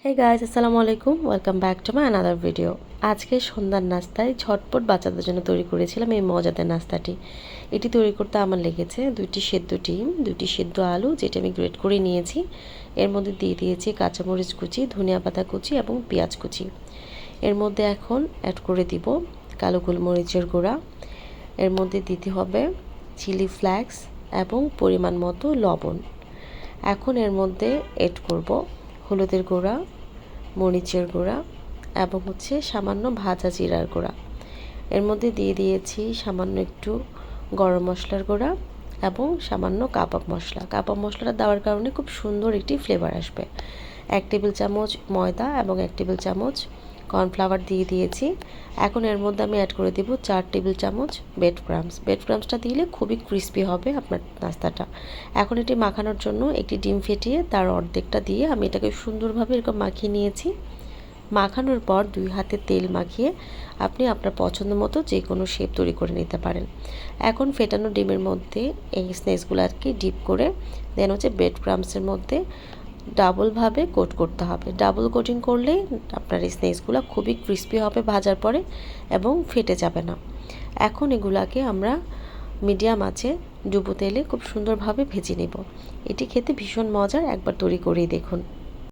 Hey guys, আসসালামু আলাইকুম। Welcome back to my another video. আজকে সন্ধ্যার নাস্তায় ঝটপট বাচ্চাদের জন্য তৈরি করেছিলাম এই মজাদার নাস্তাটি। এটি তৈরি করতে আমার লেগেছে 2টি সেদ্ধ ডিম, 2টি সেদ্ধ আলু যেটা আমি গ্রেট করে নিয়েছি। এর মধ্যে দিয়ে দিয়েছি কাঁচামরিচ কুচি, ধনিয়া পাতা কুচি এবং পেঁয়াজ কুচি। এর মধ্যে এখন অ্যাড করে দিব কালো গোলমরিচের গুঁড়া। এর মধ্যে দিতে হবে চিলি ফ্লেক্স এবং পরিমাণ মতো লবণ। এখন এর মধ্যে অ্যাড করব হলুদের গুঁড়া, মরিচের গুঁড়া এবং সামান্য ভাজা জিরার গুঁড়া। এর মধ্যে দিয়ে দিয়েছি সামান্য একটু গরম মশলার গুঁড়া এবং সামান্য কাবাব মশলা। কাবাব মশলাটা দেওয়ার কারণে খুব সুন্দর একটি ফ্লেভার আসবে। 1 টেবিল চামচ ময়দা এবং 1 টেবিল চামচ কর্নফ্লাওয়ার দিয়ে দিয়েছি। এখন এর মধ্যে আমি অ্যাড করে দেব 4 টেবিল চামচ ব্রেড ক্রাম্বস। ব্রেড ক্রাম্বসটা দিলে খুবই ক্রিস্পি হবে আপনার নাস্তাটা। এখন এটি মাখানোর জন্য একটি ডিম ফেটিয়ে তার অর্ধেকটা দিয়ে আমি এটাকে সুন্দরভাবে এরকম মাখিয়ে নিয়েছি। মাখানোর পর 2 হাতে তেল মাখিয়ে আপনি আপনার পছন্দ মতো যে কোনো শেপ তৈরি করে নিতে পারেন। এখন ফেটানো ডিমের মধ্যে এই স্ন্যাক্সগুলোকে ডিপ করে দেন ব্রেড ক্রাম্বসের মধ্যে ডাবলভাবে কোট করতে হবে। ডাবল কোটিং করলে আপনার এই স্ন্যাক্সগুলো খুবই ক্রিস্পি হবে ভাজার পরে এবং ফেটে যাবে না। এখন এগুলাকে আমরা মিডিয়াম আঁচে ডুবো তেলে খুব সুন্দরভাবে ভেজে নেব। এটি খেতে ভীষণ মজার, একবার তৈরি করেই দেখুন।